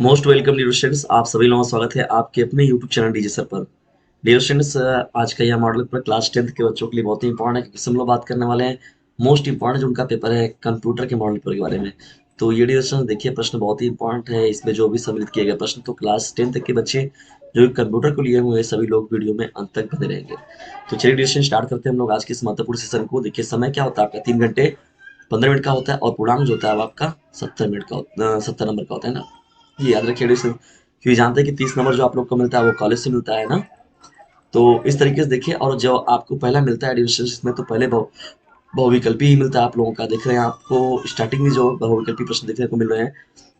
Most welcome dear students, आप सभी लोगों का स्वागत है आपके अपने यूट्यूब चैनल डीजे सर पर। डियर स्टूडेंट्स, आज का यह मॉडल पेपर क्लास 10th के बच्चों के लिए बहुत ही इंपॉर्टेंट है क्योंकि हम लोग बात करने वाले हैं मोस्ट इंपॉर्टेंट जो उनका पेपर है कंप्यूटर के मॉडल पेपर के बारे में। तो ये डियर स्टूडेंट्स देखिए, प्रश्न बहुत ही इंपॉर्टेंट है। इसमें जो भी सम्मिलित किए गए प्रश्न, तो क्लास 10 तक के बच्चे जो कंप्यूटर को लिए हुए हैं सभी लोग वीडियो में अंत तक बने रहेंगे। तो चलिए डियर स्टूडेंट्स, स्टार्ट करते हैं हम लोग आज के इस महत्वपूर्ण सेशन को। देखिए, समय क्या होता है आपका 3 घंटे 15 मिनट का होता है और पूर्णांक जो होता है वो आपका 70 मिनट का 70 नंबर का होता है ना। ये याद रखिए डियर, क्योंकि जानते हैं कि 30 नंबर जो आप लोग को मिलता है वो कॉलेज से मिलता है ना। तो इस तरीके से देखिए, और जो आपको पहला मिलता है डिविजन इसमें, तो पहले बहुविकल्पी ही मिलता है आप लोगों का। देख रहे हैं आपको स्टार्टिंग में जो बहुविकल्पी प्रश्न देखने को मिल रहे हैं।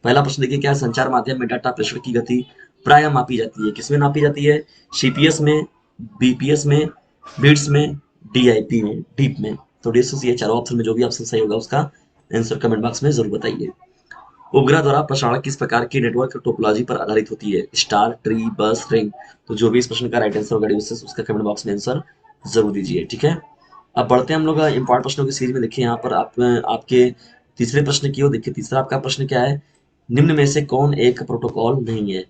पहला प्रश्न देखिए, क्या है? संचार माध्यम में डाटा प्रेषण की गति प्रायः मापी जाती है। किसमें नापी जाती है? सीपीएस में, बीपीएस में, बिट्स में, डीआईपी में, डीप में। तो डिस्कस ये चारों ऑप्शन में जो भी ऑप्शन सही होगा उसका आंसर कमेंट बॉक्स में जरूर बताइए। उपग्रह द्वारा प्रसारण किस प्रकार की नेटवर्क टोपोलॉजी पर आधारित होती है? स्टार, ट्री, बस, रिंग। तो जो भी इस प्रश्न का राइट आंसर होगा उसका कमेंट बॉक्स में आंसर जरूर दीजिए, ठीक है। अब बढ़ते हैं हम लोग इंपॉर्टेंट प्रश्नों की सीरीज में। देखिए यहाँ पर आप आपके तीसरे प्रश्न की ओर देखिए। तीसरा आपका प्रश्न क्या है? निम्न में से कौन एक प्रोटोकॉल नहीं है?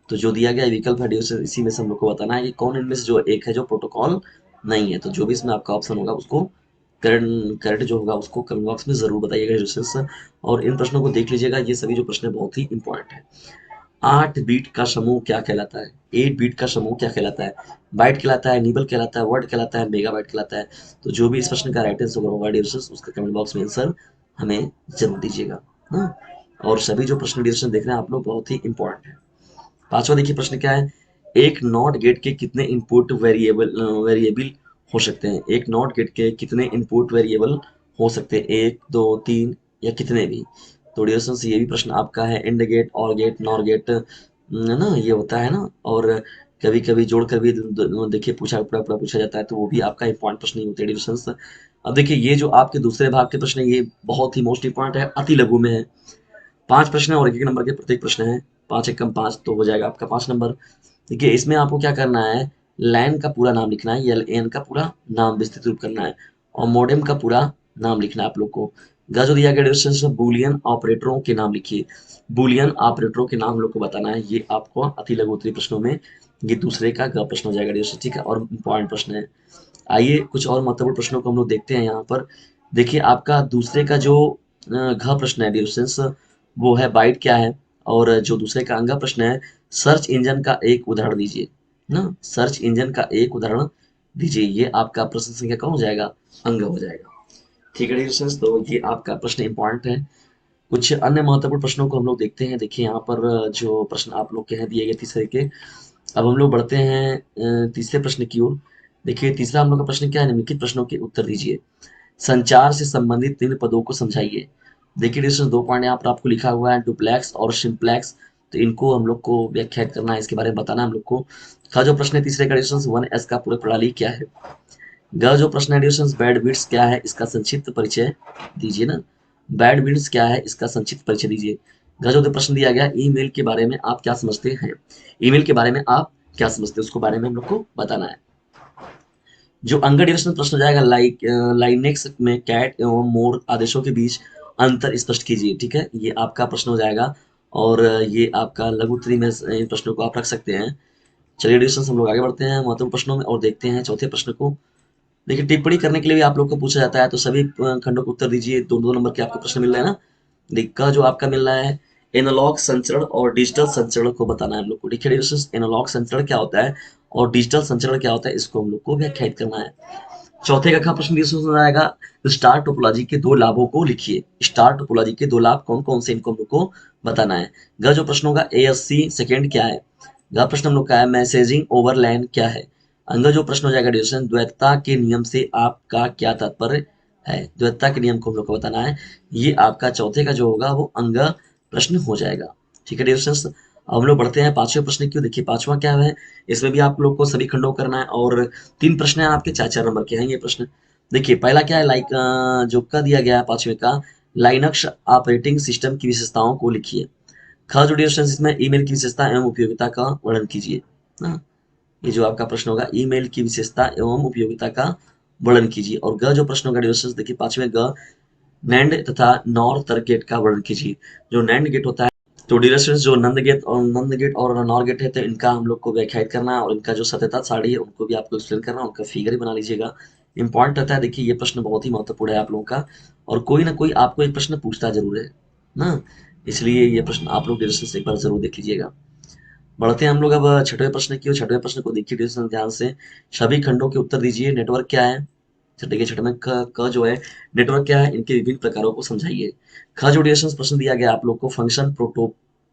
तो जो दिया गया विकल्प है इसी में से हम लोग को बताना है कि कौन इनमें से जो एक है जो प्रोटोकॉल नहीं है। तो जो भी इसमें आपका ऑप्शन होगा उसको करंट करंट जो होगा उसको कमेंट बॉक्स में जरूर बताइएगा क्वेश्चंस। और इन प्रश्नों को देख लीजिएगा, ये सभी जो प्रश्न है बहुत ही इंपॉर्टेंट है। 8 बीट का समूह क्या कहलाता है? 8 बीट का समूह क्या कहलाता है? बाइट कहलाता है, निबल कहलाता है, वर्ड कहलाता है, मेगाबाइट कहलाता है। तो जो भी इस प्रश्न का राइट आंसर होगा डिविजन उसका कमेंट बॉक्स में आंसर हमें जरूर दीजिएगा। हाँ, और सभी जो प्रश्न डिविजन देख रहे हैं आप लोग बहुत ही इंपॉर्टेंट है। पांचवा देखिए प्रश्न क्या है? एक नॉट गेट के कितने इनपुट वेरिएबल हो सकते हैं? एक नॉट गेट के कितने इनपुट वेरिएबल हो सकते हैं? एक, दो, तीन या कितने भी? तो डिस्टेंस ये भी प्रश्न आपका है। एंड गेट, और गेट, नॉर गेट, है ना, ये होता है ना। और कभी कभी जोड़कर भी देखिए पूछा जाता है, तो वो भी आपका इंपॉर्टेंट प्रश्न ही होते हैं डिस्टेंस। अब देखिए, ये जो आपके दूसरे भाग के प्रश्न है ये बहुत ही मोस्ट इंपॉर्टेंट है, अति लघु में है। 5 प्रश्न है और एक एक नंबर के प्रत्येक प्रश्न है। 5 एकम 5 तो हो जाएगा आपका 5 नंबर। देखिए, इसमें आपको क्या करना है? लैन का पूरा नाम लिखना है, एल एन का पूरा नाम विस्तृत रूप करना है, और मॉडेम का पूरा नाम लिखना है आप लोग को। जो दिया गया डिस्टेंस बुलियन ऑपरेटरों के नाम लिखिए। बुलियन ऑपरेटरों के नाम हम लोग को बताना है। ये आपको अति लघु उत्तरीय प्रश्नों में ये दूसरे का ग प्रश्न हो जाएगा डिस्टेंस, ठीक है, और इम्पोर्टेंट प्रश्न है। आइए कुछ और महत्वपूर्ण प्रश्नों को हम लोग देखते हैं यहाँ पर। देखिए, आपका दूसरे का जो घ प्रश्न है डिस्टेंस, वो है बाइट क्या है। और जो दूसरे का अंगा प्रश्न है, सर्च इंजन का एक उदाहरण दीजिए ना। सर्च इंजन का एक उदाहरण दीजिए। ये आपका प्रश्न संख्या कौन हो जाएगा? अंग हो जाएगा, ठीक है डिस्टेंस। तो ये आपका प्रश्न इंपॉर्टेंट है। कुछ अन्य महत्वपूर्ण प्रश्नों को हम लोग देखते हैं। देखिए यहाँ पर जो प्रश्न आप लोग के हैं दिए गए तीसरे के। अब हम लोग बढ़ते हैं तीसरे प्रश्न की ओर। देखिए, तीसरा हम लोग का प्रश्न क्या है? निम्नलिखित प्रश्नों के उत्तर दीजिए। संचार से संबंधित 3 पदों को समझाइए। देखिए डिस्टेंस 2 पॉइंट यहाँ पर आपको लिखा हुआ है, डुप्लेक्स और सिंप्लेक्स। तो इनको हम लोग को व्याख्यात करना है, इसके बारे में बताना है हम लोग को। का जो प्रश्न है तीसरे का डिस्टेंस 1S का पूरा प्रणाली क्या है? ग जो प्रश्न है डिस्टेंस बैंडविड्थ क्या है? इसका संक्षिप्त परिचय दीजिए ना। बैंडविड्थ क्या है? इसका संक्षिप्त परिचय दीजिए। ग जो प्रश्न दिया गया, ईमेल के बारे में आप क्या समझते हैं? ईमेल के बारे में आप क्या समझते हैं उसको बारे में हम लोग को बताना है। जो अंग डिरेक्शनल प्रश्न हो जाएगा, लाइनेक्स में कैट एवं मोर आदेशों के बीच अंतर स्पष्ट कीजिए, ठीक है, ये आपका प्रश्न हो जाएगा। और ये आपका लघु उत्तरी में इन प्रश्नों को आप रख सकते हैं। चलिए डिस्टेंस हम लोग आगे बढ़ते हैं महत्वपूर्ण प्रश्नों में और देखते हैं चौथे प्रश्न को। देखिए, टिप्पणी करने के लिए भी आप लोग को पूछा जाता है, तो सभी खंडों को उत्तर दीजिए। दो दो नंबर के आपको प्रश्न मिल रहे हैं ना। का जो आपका मिल रहा है, एनालॉग संचरण और डिजिटल संचरण को बताना है हम लोग को। देखिए एनालॉग संचरण क्या होता है और डिजिटल संचरण क्या होता है, इसको हम लोग को व्याख्यात करना है। चौथे का प्रश्न ये आएगा, स्टार टोपोलॉजी के 2 लाभों को लिखिए। स्टार टोपोलॉजी के 2 लाभ कौन कौन से, इनको हम लोग को बताना है। ग जो प्रश्न होगा, ASC सेकेंड क्या है? ग प्रश्न हम लोग का है, मैसेजिंग ओवर लैन क्या है? अंग जो प्रश्न हो जाएगा डिविजन, द्वैतता के नियम से आपका क्या तात्पर्य है? द्वैतता के नियम को हम लोग को बताना है। ये आपका चौथे का जो होगा वो अंग प्रश्न हो जाएगा, ठीक है डिविजन। अब हम लोग बढ़ते हैं पांचवें प्रश्न की। देखिए पांचवा क्या है, इसमें भी आप लोग को सभी खंडों को करना है और 3 प्रश्न है आपके, 4 4 नंबर के हैं ये प्रश्न। देखिए पहला क्या है, जो का दिया गया है पांचवे का, लाइनक्स ऑपरेटिंग सिस्टम की विशेषताओं को लिखिए। ख जो डिस्टेंस इसमें ईमेल की विशेषता एवं उपयोगिता का वर्णन कीजिए ना। ये जो आपका प्रश्न होगा, ईमेल की विशेषता एवं उपयोगिता का वर्णन कीजिए। और ग जो प्रश्न होगा डिस्टेंस, देखिए पांचवें ग, नैंड तथा नॉर तर्क गेट का वर्णन कीजिए। जो नैंड गेट होता है तो डियर स्टूडेंट्स, जो नंद गेट और नॉर गेट है, तो इनका हम लोग को व्याख्यायित करना है, और इनका जो सत्यता सारणी है उनको भी आपको एक्सप्लेन करना है, उनका फिगर ही बना लीजिएगा। इंपॉर्टेंट रहता है, देखिए ये प्रश्न बहुत ही महत्वपूर्ण है आप लोगों का, और कोई ना कोई आपको एक प्रश्न पूछता जरूर है ना, इसलिए ये प्रश्न आप लोग डियर स्टूडेंट्स एक बार जरूर देख लीजिएगा। बढ़ते हैं हम लोग अब छठवें प्रश्न की ओर। छठवें प्रश्न को देखिए डियर स्टूडेंट्स ध्यान से, सभी खंडों के उत्तर दीजिए। नेटवर्क क्या है? देखिए छठे में क जो है, नेटवर्क क्या है, इनके विभिन्न प्रकारों को समझाइए। ख जो डियर स्टूडेंट्स प्रश्न दिया गया आप लोग को, फंक्शन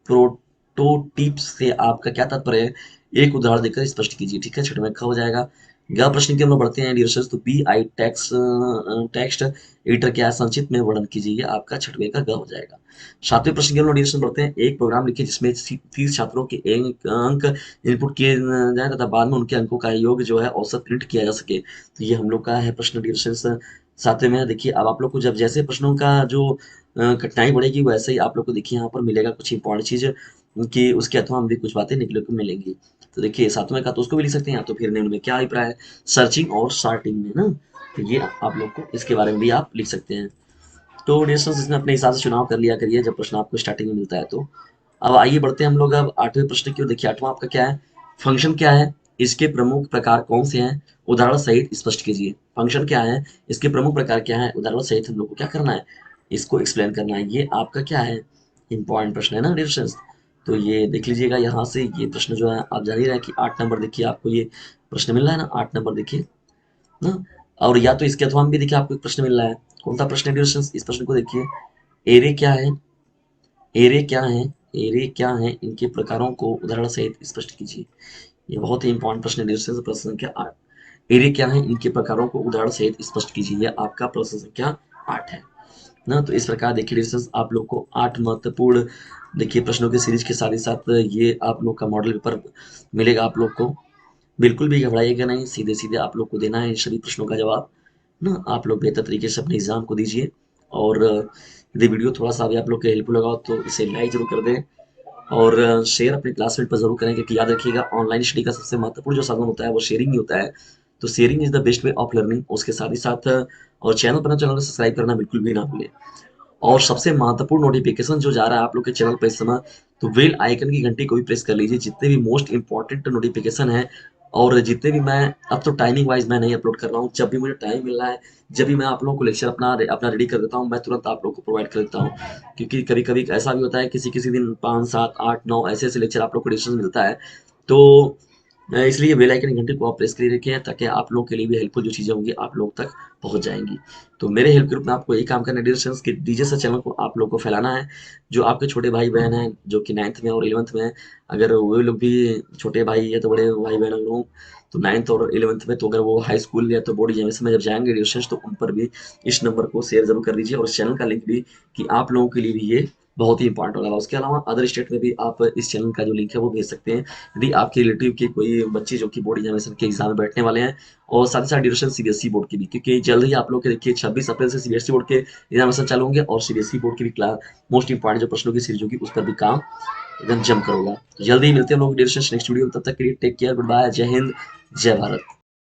प्रोटोटीप्स से आपका क्या तात्पर्य है, एक उदाहरण देकर स्पष्ट कीजिए। ठीक है, छठे में ख हो जाएगा। ग प्रश्न की हम लोग बढ़ते हैं डियर स्टूडेंट्स, तो बी आई टेक्स्ट एडिटर क्या है, संक्षिप्त में वर्णन कीजिए, ये आपका छठवे का ग हो जाएगा। सातवें प्रश्न की हम लोग डियर स्टूडेंट्स बढ़ते हैं, एक प्रोग्राम लिखिए जिसमें 30 छात्रों के अंक इनपुट किए जाए तथा बाद में उनके अंकों का योग जो है औसत प्रिंट किया जा सके। तो ये हम लोग का है प्रश्न डियर स्टूडेंट्स सातवें में। देखिए अब आप लोग को जब जैसे प्रश्नों का जो कठिनाई बढ़ेगी वैसे ही आप लोग को देखिए यहाँ पर मिलेगा कुछ इंपॉर्टेंट चीज, कि उसके अथवा हम भी कुछ बातें निकले को मिलेंगी। तो देखिए सातवें का तो उसको भी लिख सकते हैं, या तो फिर निम्न में क्या अभिप्राय है, सर्चिंग और शार्टिंग में ना, तो ये आप लोग को इसके बारे में भी आप लिख सकते हैं। तो डियर स्टूडेंट्स इसमें अपने हिसाब से चुनाव कर लिया करिए जब प्रश्न आपको स्टार्टिंग में मिलता है तो। अब आइए बढ़ते हैं हम लोग अब आठवें प्रश्न की ओर। देखिए आठवां आपका क्या है, फंक्शन क्या है, इसके प्रमुख प्रकार कौन से हैं, उदाहरण सहित स्पष्ट कीजिए। फंक्शन क्या है, इसके प्रमुख प्रकार क्या है, उदाहरण सहित हम लोग को क्या करना है, इसको एक्सप्लेन करना है। ये आपका क्या है, इंपॉर्टेंट प्रश्न है ना डियर स्टूडेंट्स। तो ये देख लीजिएगा यहाँ से, ये प्रश्न जो है आप जान ही रहे हैं कि 8 नंबर, देखिए आपको ये प्रश्न मिल रहा है ना, 8 नंबर देखिए ना। और या तो इसके अथवा में भी देखिए आपको एक प्रश्न मिल रहा है, कौन सा प्रश्न है डियर स्टूडेंट्स, इस प्रश्न को देखिए, एरे क्या है, एरे क्या है, एरे क्या है, इनके प्रकारों को उदाहरण सहित स्पष्ट कीजिए। ये बहुत ही इंपॉर्टेंट प्रश्न है डियर स्टूडेंट्स, प्रश्न संख्या 8। एरे क्या है, इनके प्रकारों को उदाहरण सहित स्पष्ट कीजिए, ये आपका प्रश्न संख्या 8 है ना। तो इस प्रकार देखिए डियर स्टूडेंट्स आप लोग को 8 महत्वपूर्ण देखिए प्रश्नों की सीरीज के साथ ही साथ ये आप लोग का मॉडल पेपर मिलेगा आप लोग को। बिल्कुल भी घबराइएगा नहीं, सीधे सीधे आप लोग को देना है इन सभी प्रश्नों का जवाब ना। आप लोग बेहतर तरीके से अपने एग्जाम को दीजिए, और यदि वीडियो थोड़ा सा भी आप लोग के हेल्पफुल लगा हो तो इसे लाइक जरूर कर दें, और शेयर अपने क्लासमेट पर जरूर करें, क्योंकि याद रखिएगा ऑनलाइन स्टडी का सबसे महत्वपूर्ण जो साधन होता है वो शेयरिंग ही होता है। तो sharing is the best way of learning. उसके साथ ही साथ और चैनल को सब्सक्राइब करना बिल्कुल भी ना भूलें। और सबसे महत्वपूर्ण नोटिफिकेशन जो जा रहा है आप लोग के चैनल पर इस समय, तो बेल आइकन की घंटी को भी प्रेस कर लीजिए, जितने भी मोस्ट इंपॉर्टेंट नोटिफिकेशन है, और जितने भी मैं अब तो टाइमिंग वाइज मैं नहीं अपलोड कर रहा हूँ, जब भी मुझे टाइम मिल रहा है, जब भी मैं आप लोगों को लेक्चर अपना अपना रेडी कर देता हूँ, मैं तुरंत आप लोग को प्रोवाइड कर देता हूँ। क्योंकि कभी कभी ऐसा भी होता है, किसी किसी दिन 5 7 8 9 ऐसे ऐसे लेक्चर आप लोग को डिस्कशन मिलता है। तो इसलिए बेल आइकन घंटे को आप प्रेस करके रखें, ताकि आप लोग के लिए भी हेल्पफुल जो चीज़ें होंगी आप लोग तक पहुंच जाएंगी। तो मेरे हेल्प ग्रुप में आपको यही काम करना है डियर स्टूडेंट्स, कि डीजे सर चैनल को आप लोग को फैलाना है। जो आपके छोटे भाई बहन हैं जो कि 9th में और 11th में हैं, अगर वो लोग भी छोटे भाई है तो बड़े भाई बहन लोग, तो 9th और 11th में, तो अगर वो हाई स्कूल या तो बोर्ड एग्जामिनेशन में जब जाएंगे डियर स्टूडेंट्स, तो उन पर भी इस नंबर को शेयर जरूर कर दीजिए, और इस चैनल का लिंक भी, कि आप लोगों के लिए भी ये बहुत ही इंपॉर्टेंट होगा। उसके अलावा अदर स्टेट में भी आप इस चैनल का जो लिंक है वो भेज सकते हैं, यदि आपके रिलेटिव के कोई बच्चे जो कि बोर्ड एग्जामिनेशन के एग्जाम में बैठने वाले हैं, और साथ ही साथ ड्यूरेशन सीबीएसई बोर्ड की भी, क्योंकि जल्द ही आप लोग के देखिए 26 अप्रैल से सीबीएसई बोर्ड के एग्जामिनेशन चालू होंगे, और सीबीएसई बोर्ड की भी क्लास मोस्ट इंपॉर्टेंट जो प्रश्नों की सीरीज होगी उस पर भी काम एकदम जम कर होगा। तो जल्दी ही मिलते हैं हम लोग ड्यूरेशन नेक्स्ट वीडियो में, तब तक के लिए टेक केयर, गुड बाय, जय हिंद, जय भारत।